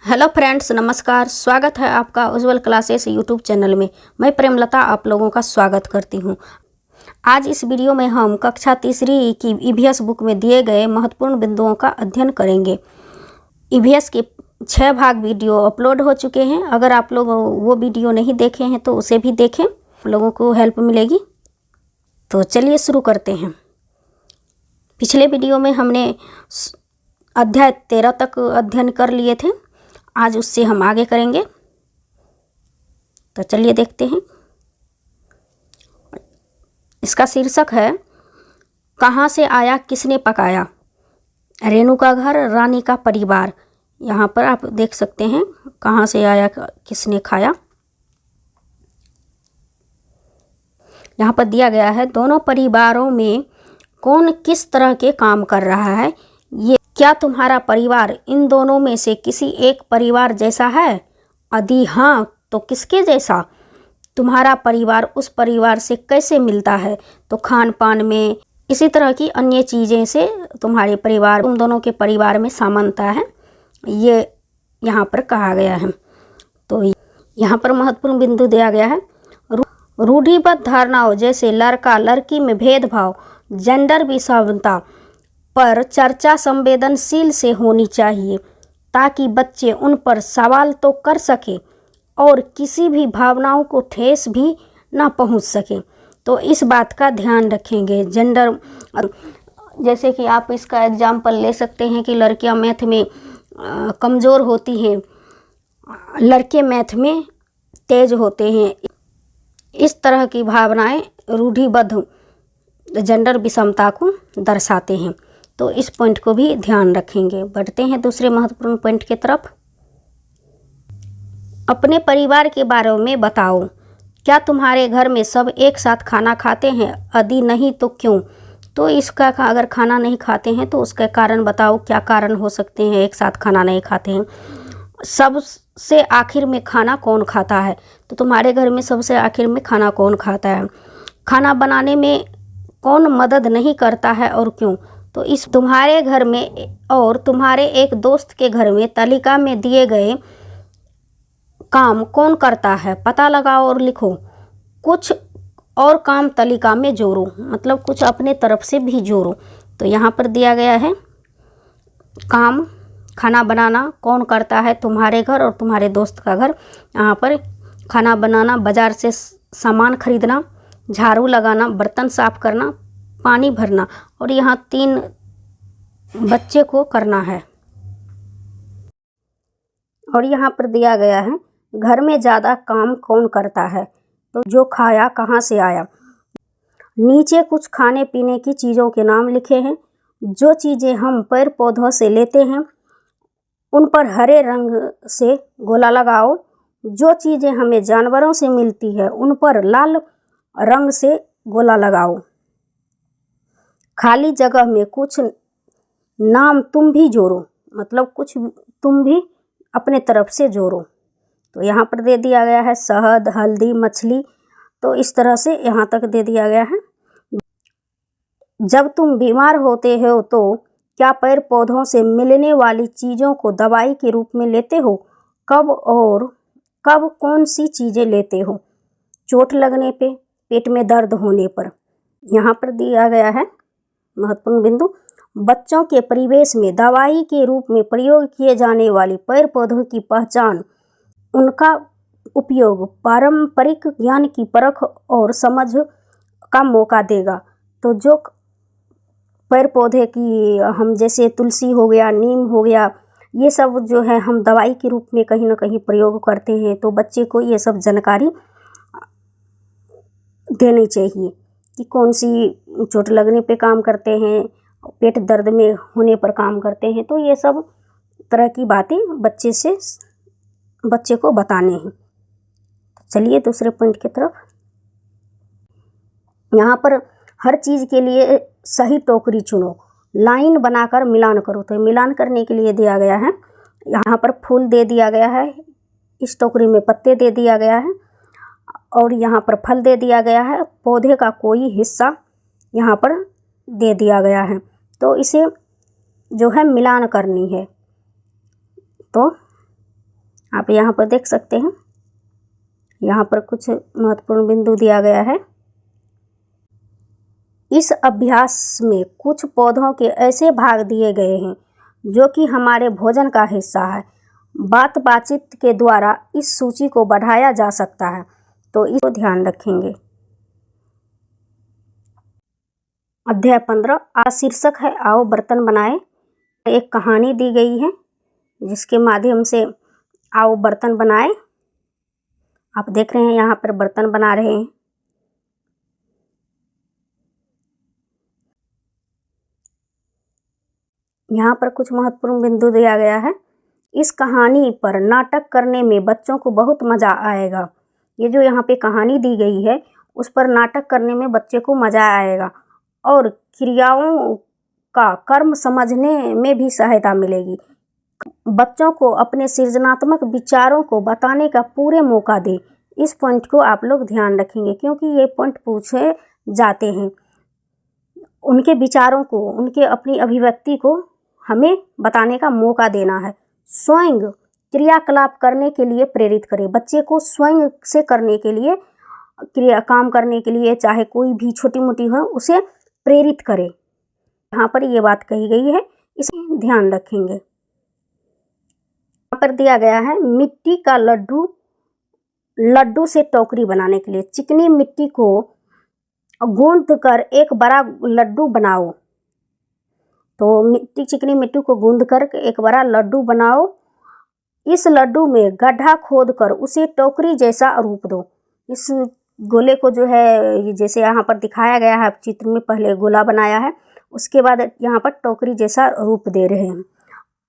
Hello friends, नमस्कार। स्वागत है आपका उज्ज्वल क्लासेस यूट्यूब चैनल में। मैं प्रेमलता आप लोगों का स्वागत करती हूं। आज इस वीडियो में हम कक्षा तीसरी की ईवीएस बुक में दिए गए महत्वपूर्ण बिंदुओं का अध्ययन करेंगे। ईवीएस के 6 भाग वीडियो अपलोड हो चुके हैं। अगर आप लोग वो वीडियो नहीं देखे हैं तो उसे भी देखें, आप लोगों को हेल्प मिलेगी। तो चलिए शुरू करते हैं। पिछले वीडियो में हमने अध्याय 13 तक अध्ययन कर लिए थे। आज उससे हम आगे करेंगे। तो चलिए देखते हैं। इसका शीर्षक है कहाँ से आया किसने पकाया। रेणु का घर, रानी का परिवार। यहाँ पर आप देख सकते हैं कहाँ से आया किसने खाया। यहाँ पर दिया गया है दोनों परिवारों में कौन किस तरह के काम कर रहा है। ये क्या तुम्हारा परिवार इन दोनों में से किसी एक परिवार जैसा है? यदि हाँ तो किसके जैसा? तुम्हारा परिवार उस परिवार से कैसे मिलता है? तो खान पान में, इसी तरह की अन्य चीज़ें से तुम्हारे परिवार, तुम दोनों के परिवार में समानता है, ये यहाँ पर कहा गया है। तो यहाँ पर महत्वपूर्ण बिंदु दिया गया है। रूढ़िबद्ध धारणाओं जैसे लड़का लड़की में भेदभाव, जेंडर विषमता पर चर्चा संवेदनशील से होनी चाहिए ताकि बच्चे उन पर सवाल तो कर सके और किसी भी भावनाओं को ठेस भी ना पहुंच सके। तो इस बात का ध्यान रखेंगे। जेंडर, जैसे कि आप इसका एग्जाम्पल ले सकते हैं कि लड़कियां मैथ में कमज़ोर होती हैं, लड़के मैथ में तेज होते हैं। इस तरह की भावनाएं रूढ़िबद्ध जेंडर विषमता को दर्शाते हैं। तो इस पॉइंट को भी ध्यान रखेंगे। बढ़ते हैं दूसरे महत्वपूर्ण पॉइंट की तरफ। अपने परिवार के बारे में बताओ। क्या तुम्हारे घर में सब एक साथ खाना खाते हैं? यदि नहीं तो क्यों? तो इसका अगर खाना नहीं खाते हैं तो उसका कारण बताओ। क्या कारण हो सकते हैं एक साथ खाना नहीं खाते हैं? सबसे आखिर में खाना कौन खाता है? तो तुम्हारे घर में सबसे आखिर में खाना कौन खाता है? खाना बनाने में कौन मदद नहीं करता है और क्यों? तो इस तुम्हारे घर में और तुम्हारे एक दोस्त के घर में तालिका में दिए गए काम कौन करता है? पता लगाओ और लिखो। कुछ और काम तालिका में जोड़ो, मतलब कुछ अपने तरफ से भी जोड़ो। तो यहाँ पर दिया गया है काम, खाना बनाना कौन करता है? तुम्हारे घर और तुम्हारे दोस्त का घर। यहाँ पर खाना बनाना, बाज़ार से सामान खरीदना, झाड़ू लगाना, बर्तन साफ करना, पानी भरना, और यहाँ 3 बच्चे को करना है। और यहाँ पर दिया गया है घर में ज़्यादा काम कौन करता है? तो जो खाया कहाँ से आया। नीचे कुछ खाने पीने की चीज़ों के नाम लिखे हैं। जो चीज़ें हम पेड़ पौधों से लेते हैं उन पर हरे रंग से गोला लगाओ। जो चीज़ें हमें जानवरों से मिलती है उन पर लाल रंग से गोला लगाओ। खाली जगह में कुछ नाम तुम भी जोड़ो, मतलब कुछ तुम भी अपने तरफ से जोड़ो। तो यहाँ पर दे दिया गया है शहद, हल्दी, मछली। तो इस तरह से यहाँ तक दे दिया गया है। जब तुम बीमार होते हो तो क्या पेड़ पौधों से मिलने वाली चीज़ों को दवाई के रूप में लेते हो? कब और कब कौन सी चीज़ें लेते हो? चोट लगने पे, पेट में दर्द होने पर। यहाँ पर दिया गया है महत्वपूर्ण बिंदु। बच्चों के परिवेश में दवाई के रूप में प्रयोग किए जाने वाली पेड़ पौधों की पहचान, उनका उपयोग पारंपरिक ज्ञान की परख और समझ का मौका देगा। तो जो पेड़ पौधे की हम, जैसे तुलसी हो गया, नीम हो गया, ये सब जो है हम दवाई के रूप में कहीं ना कहीं प्रयोग करते हैं। तो बच्चे को ये सब जानकारी देनी चाहिए कि कौन सी चोट लगने पे काम करते हैं, पेट दर्द में होने पर काम करते हैं। तो ये सब तरह की बातें बच्चे को बताने हैं। चलिए दूसरे पॉइंट की तरफ। यहाँ पर हर चीज़ के लिए सही टोकरी चुनो, लाइन बनाकर मिलान करो। तो मिलान करने के लिए दिया गया है, यहाँ पर फूल दे दिया गया है, इस टोकरी में पत्ते दे दिया गया है, और यहाँ पर फल दे दिया गया है। पौधे का कोई हिस्सा यहाँ पर दे दिया गया है। तो इसे जो है मिलान करनी है। तो आप यहाँ पर देख सकते हैं, यहाँ पर कुछ महत्वपूर्ण बिंदु दिया गया है। इस अभ्यास में कुछ पौधों के ऐसे भाग दिए गए हैं जो कि हमारे भोजन का हिस्सा है। बातचीत के द्वारा इस सूची को बढ़ाया जा सकता है, तो इसको ध्यान रखेंगे। अध्याय 15 आज शीर्षक है आओ बर्तन बनाएं। एक कहानी दी गई है जिसके माध्यम से आओ बर्तन बनाएं। आप देख रहे हैं यहाँ पर बर्तन बना रहे हैं। यहाँ पर कुछ महत्वपूर्ण बिंदु दिया गया है। इस कहानी पर नाटक करने में बच्चों को बहुत मज़ा आएगा। ये जो यहाँ पे कहानी दी गई है उस पर नाटक करने में बच्चे को मज़ा आएगा और क्रियाओं का कर्म समझने में भी सहायता मिलेगी। बच्चों को अपने सृजनात्मक विचारों को बताने का पूरे मौका दें। इस पॉइंट को आप लोग ध्यान रखेंगे क्योंकि ये पॉइंट पूछे जाते हैं। उनके विचारों को, उनके अपनी अभिव्यक्ति को हमें बताने का मौका देना है। स्वयं क्रियाकलाप करने के लिए प्रेरित करें। बच्चे को स्वयं से करने के लिए, काम करने के लिए, चाहे कोई भी छोटी मोटी हो, उसे प्रेरित करें। यहाँ पर ये बात कही गई है, इसे ध्यान रखेंगे। यहाँ पर दिया गया है मिट्टी का लड्डू से टोकरी बनाने के लिए चिकनी मिट्टी को गूंथ कर एक बड़ा लड्डू बनाओ। तो चिकनी मिट्टी को गूंथ कर एक बड़ा लड्डू बनाओ। इस लड्डू में गड्ढा खोद कर उसे टोकरी जैसा रूप दो। इस गोले को जो है, जैसे यहाँ पर दिखाया गया है चित्र में, पहले गोला बनाया है, उसके बाद यहाँ पर टोकरी जैसा रूप दे रहे हैं।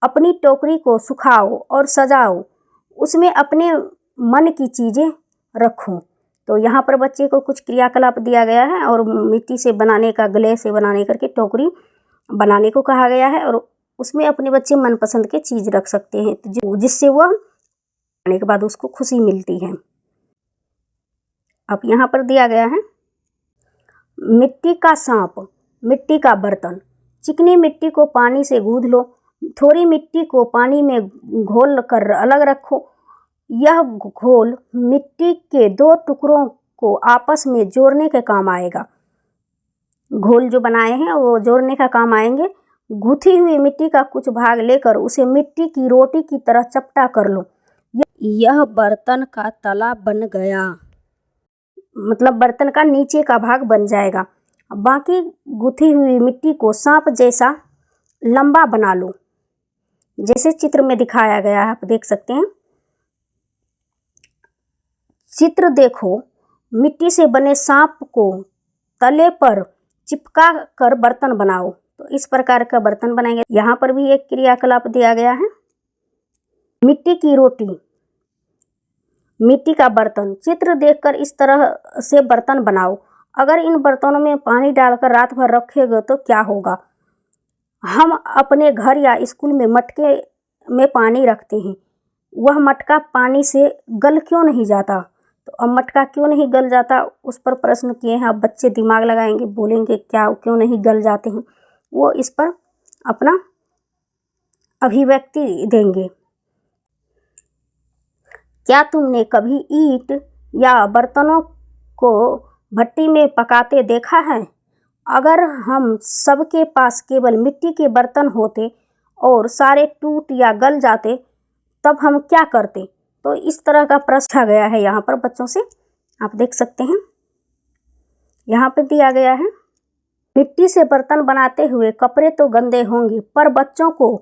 अपनी टोकरी को सुखाओ और सजाओ, उसमें अपने मन की चीज़ें रखो। तो यहाँ पर बच्चे को कुछ क्रियाकलाप दिया गया है और मिट्टी से बनाने का, गले से बनाने करके टोकरी बनाने को कहा गया है और उसमें अपने बच्चे मनपसंद के चीज़ रख सकते हैं जिससे वह बनाने के बाद उसको खुशी मिलती है। अब यहाँ पर दिया गया है मिट्टी का सांप, मिट्टी का बर्तन। चिकनी मिट्टी को पानी से गूंथ लो, थोड़ी मिट्टी को पानी में घोल कर अलग रखो। यह घोल मिट्टी के दो टुकड़ों को आपस में जोड़ने के काम आएगा। घोल जो बनाए हैं वो जोड़ने का काम आएंगे। गूंथी हुई मिट्टी का कुछ भाग लेकर उसे मिट्टी की रोटी की तरह चपटा कर लो। यह बर्तन का तला बन गया, मतलब बर्तन का नीचे का भाग बन जाएगा। बाकी गूंथी हुई मिट्टी को सांप जैसा लंबा बना लो, जैसे चित्र में दिखाया गया है, आप देख सकते हैं। चित्र देखो, मिट्टी से बने सांप को तले पर चिपका कर बर्तन बनाओ। तो इस प्रकार का बर्तन बनाएंगे। यहाँ पर भी एक क्रियाकलाप दिया गया है, मिट्टी की रोटी, मिट्टी का बर्तन। चित्र देखकर इस तरह से बर्तन बनाओ। अगर इन बर्तनों में पानी डालकर रात भर रखेगा तो क्या होगा? हम अपने घर या स्कूल में मटके में पानी रखते हैं, वह मटका पानी से गल क्यों नहीं जाता? तो अब मटका क्यों नहीं गल जाता, उस पर प्रश्न किए हैं। अब बच्चे दिमाग लगाएंगे, बोलेंगे क्या क्यों नहीं गल जाते हैं, वो इस पर अपना अभिव्यक्ति देंगे। क्या तुमने कभी ईंट या बर्तनों को भट्टी में पकाते देखा है? अगर हम सबके पास केवल मिट्टी के बर्तन होते और सारे टूट या गल जाते तब हम क्या करते? तो इस तरह का प्रश्न पूछा गया है यहाँ पर बच्चों से, आप देख सकते हैं। यहाँ पर दिया गया है मिट्टी से बर्तन बनाते हुए कपड़े तो गंदे होंगे पर बच्चों को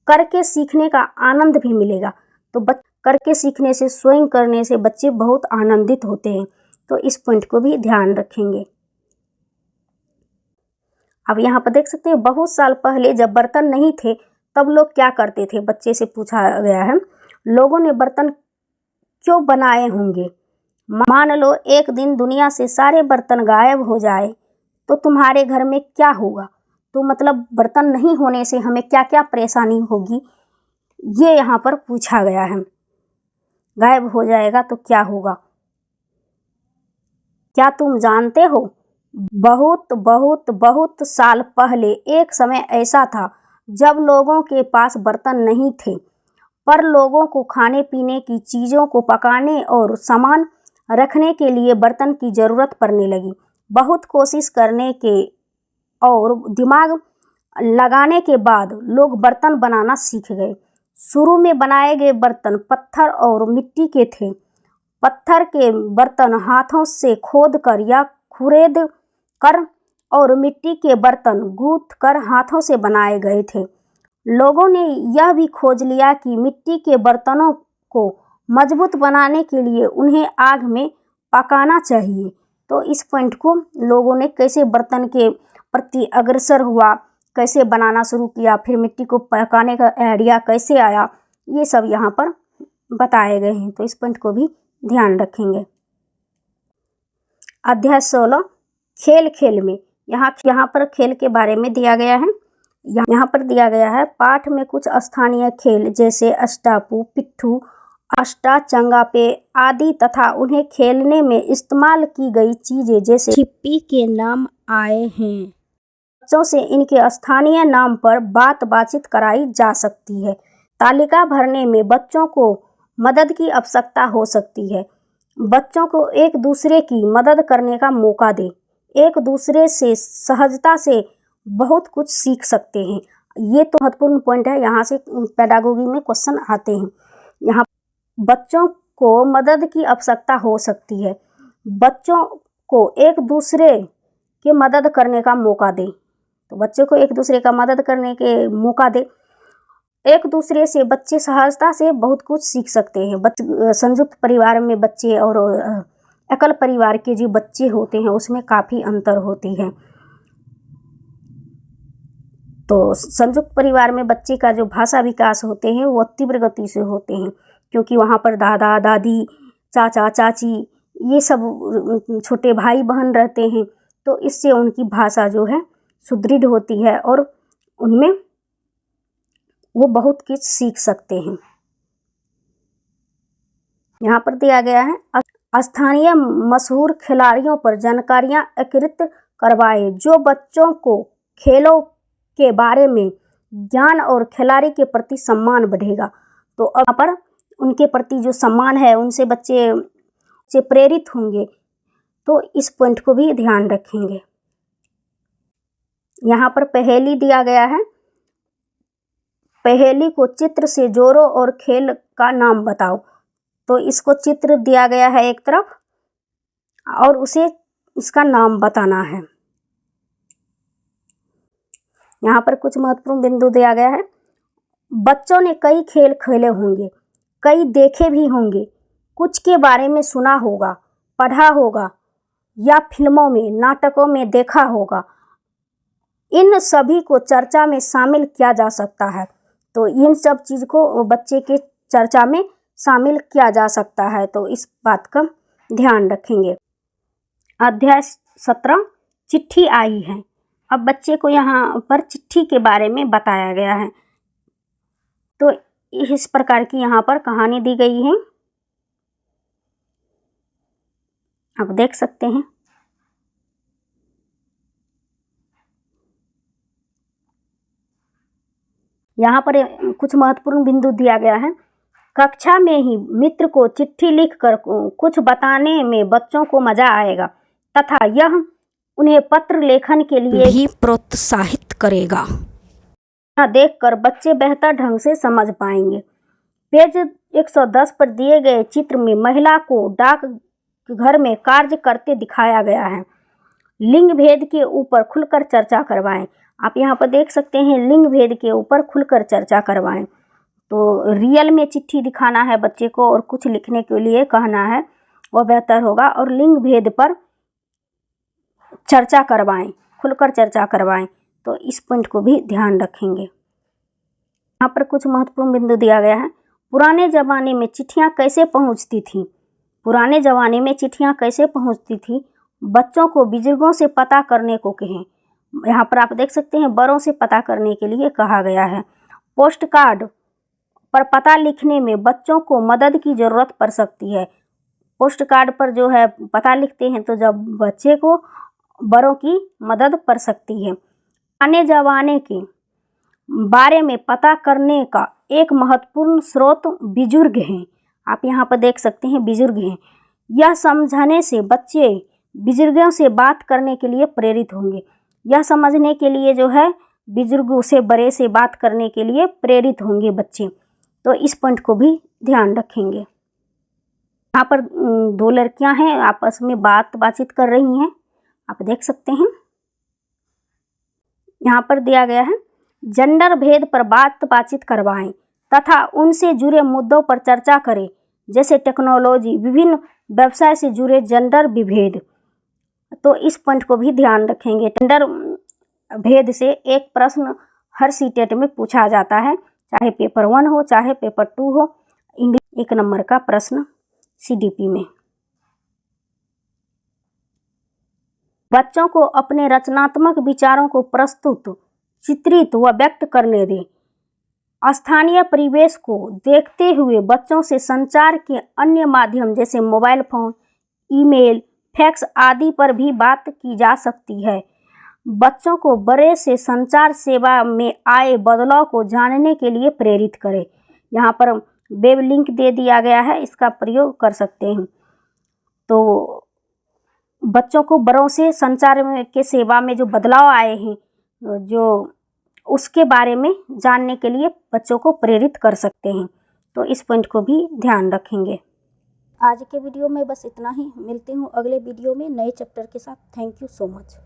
करके सीखने का आनंद भी मिलेगा। तो करके सीखने से, स्वयं करने से बच्चे बहुत आनंदित होते हैं। तो इस पॉइंट को भी ध्यान रखेंगे। अब यहाँ पर देख सकते हैं, बहुत साल पहले जब बर्तन नहीं थे तब लोग क्या करते थे? बच्चे से पूछा गया है। लोगों ने बर्तन क्यों बनाए होंगे? मान लो एक दिन दुनिया से सारे बर्तन गायब हो जाए तो तुम्हारे घर में क्या होगा? तो मतलब बर्तन नहीं होने से हमें क्या क्या परेशानी होगी, ये यहाँ पर पूछा गया है। गायब हो जाएगा तो क्या होगा? क्या तुम जानते हो, बहुत बहुत बहुत साल पहले एक समय ऐसा था जब लोगों के पास बर्तन नहीं थे पर लोगों को खाने पीने की चीज़ों को पकाने और सामान रखने के लिए बर्तन की ज़रूरत पड़ने लगी। बहुत कोशिश करने के और दिमाग लगाने के बाद लोग बर्तन बनाना सीख गए। शुरू में बनाए गए बर्तन पत्थर और मिट्टी के थे। पत्थर के बर्तन हाथों से खोद कर या खुरेद कर और मिट्टी के बर्तन गूंथ कर हाथों से बनाए गए थे। लोगों ने यह भी खोज लिया कि मिट्टी के बर्तनों को मजबूत बनाने के लिए उन्हें आग में पकाना चाहिए। तो इस पॉइंट को लोगों ने कैसे बर्तन के प्रति अग्रसर हुआ, कैसे बनाना शुरू किया, फिर मिट्टी को पकाने का आइडिया कैसे आया, ये सब यहाँ पर बताए गए हैं। तो इस पॉइंट को भी ध्यान रखेंगे। अध्याय 16 खेल खेल में। यहाँ पर खेल के बारे में दिया गया है। यहाँ पर दिया गया है पाठ में कुछ स्थानीय खेल जैसे अष्टापू, पिट्ठू, अष्टा चंगापे आदि तथा उन्हें खेलने में इस्तेमाल की गई चीजें जैसे छिप्पी के नाम आए हैं। बच्चों से इनके स्थानीय नाम पर बातचीत कराई जा सकती है। तालिका भरने में बच्चों को मदद की आवश्यकता हो सकती है। बच्चों को एक दूसरे की मदद करने का मौका दें। एक दूसरे से सहजता से बहुत कुछ सीख सकते हैं। ये तो महत्वपूर्ण पॉइंट है, यहाँ से पेडागोगी में क्वेश्चन आते हैं। यहाँ बच्चों को मदद की आवश्यकता हो सकती है। बच्चों को एक दूसरे की मदद करने का मौका दें। तो बच्चों को एक दूसरे का मदद करने के मौका दें। एक दूसरे से बच्चे सहजता से बहुत कुछ सीख सकते हैं। संयुक्त परिवार में बच्चे और एकल परिवार के जो बच्चे होते हैं उसमें काफ़ी अंतर होती है। तो संयुक्त परिवार में बच्चे का जो भाषा विकास होते हैं वो तीव्र गति से होते हैं, क्योंकि वहाँ पर दादा दादी, चाचा चाची, ये सब छोटे भाई बहन रहते हैं। तो इससे उनकी भाषा जो है सुदृढ़ होती है और उनमें वो बहुत कुछ सीख सकते हैं। यहाँ पर दिया गया है स्थानीय मशहूर खिलाड़ियों पर जानकारियाँ एकत्रित करवाए जो बच्चों को खेलों के बारे में ज्ञान और खिलाड़ी के प्रति सम्मान बढ़ेगा। तो अब यहाँ पर उनके प्रति जो सम्मान है उनसे बच्चे प्रेरित होंगे। तो इस पॉइंट को भी ध्यान रखेंगे। यहाँ पर पहेली दिया गया है। पहेली को चित्र से जोड़ो और खेल का नाम बताओ। तो इसको चित्र दिया गया है एक तरफ और उसे इसका नाम बताना है। यहाँ पर कुछ महत्वपूर्ण बिंदु दिया गया है। बच्चों ने कई खेल खेले होंगे, कई देखे भी होंगे, कुछ के बारे में सुना होगा, पढ़ा होगा या फिल्मों में, नाटकों में देखा होगा। इन सभी को चर्चा में शामिल किया जा सकता है। तो इन सब चीज़ को बच्चे के चर्चा में शामिल किया जा सकता है। तो इस बात का ध्यान रखेंगे। अध्याय 17 चिट्ठी आई है। अब बच्चे को यहाँ पर चिट्ठी के बारे में बताया गया है। तो इस प्रकार की यहाँ पर कहानी दी गई है, आप देख सकते हैं। यहाँ पर कुछ महत्वपूर्ण बिंदु दिया गया है। कक्षा में ही मित्र को चिट्ठी लिखकर कुछ बताने में बच्चों को मजा आएगा तथा यह उन्हें पत्र लेखन के लिए भी प्रोत्साहित करेगा। देखकर बच्चे बेहतर ढंग से समझ पाएंगे। पेज 110 पर दिए गए चित्र में महिला को डाक घर में कार्य करते दिखाया गया है। लिंग भेद के ऊपर खुलकर चर्चा करवाएं। आप यहाँ पर देख सकते हैं, लिंग भेद के ऊपर खुलकर चर्चा करवाएं। तो रियल में चिट्ठी दिखाना है बच्चे को और कुछ लिखने के लिए कहना है, वो बेहतर होगा। और लिंग भेद पर चर्चा करवाएं, खुलकर चर्चा करवाएं। तो इस पॉइंट को भी ध्यान रखेंगे। यहाँ पर कुछ महत्वपूर्ण बिंदु दिया गया है। पुराने ज़माने में चिट्ठियाँ कैसे पहुँचती थी? पुराने ज़माने में चिट्ठियाँ कैसे पहुँचती थी? बच्चों को बुजुर्गों से पता करने को कहें। यहाँ पर आप देख सकते हैं, बड़ों से पता करने के लिए कहा गया है। पोस्ट कार्ड पर पता लिखने में बच्चों को मदद की ज़रूरत पड़ सकती है। पोस्ट कार्ड पर जो है पता लिखते हैं तो जब बच्चे को बड़ों की मदद पड़ सकती है। पुराने ज़माने के बारे में पता करने का एक महत्वपूर्ण स्रोत बुजुर्ग हैं। आप यहाँ पर देख सकते हैं बुजुर्ग हैं। यह समझने से बच्चे बुजुर्गों से बात करने के लिए प्रेरित होंगे। यह समझने के लिए जो है बुजुर्गों से बड़े से बात करने के लिए प्रेरित होंगे बच्चे। तो इस पॉइंट को भी ध्यान रखेंगे। यहाँ पर दो लड़कियां हैं, आपस में बातचीत कर रही हैं, आप देख सकते हैं। यहाँ पर दिया गया है जेंडर भेद पर बातचीत करवाएं तथा उनसे जुड़े मुद्दों पर चर्चा करें, जैसे टेक्नोलॉजी, विभिन्न व्यवसाय से जुड़े जेंडर विभेद। तो इस पॉइंट को भी ध्यान रखेंगे। जेंडर भेद से एक प्रश्न हर सीटेट में पूछा जाता है, चाहे पेपर 1 हो चाहे पेपर 2 हो। इंग्लिश 1 नंबर का प्रश्न CDP में। बच्चों को अपने रचनात्मक विचारों को प्रस्तुत, चित्रित व व्यक्त करने दें। स्थानीय परिवेश को देखते हुए बच्चों से संचार के अन्य माध्यम जैसे मोबाइल फोन, ईमेल, फैक्स आदि पर भी बात की जा सकती है। बच्चों को बड़े से संचार सेवा में आए बदलाव को जानने के लिए प्रेरित करें। यहाँ पर वेब लिंक दे दिया गया है, इसका प्रयोग कर सकते हैं। तो बच्चों को बड़ों से संचार के सेवा में जो बदलाव आए हैं, जो उसके बारे में जानने के लिए बच्चों को प्रेरित कर सकते हैं। तो इस पॉइंट को भी ध्यान रखेंगे। आज के वीडियो में बस इतना ही। मिलती हूँ अगले वीडियो में नए चैप्टर के साथ। Thank you so much.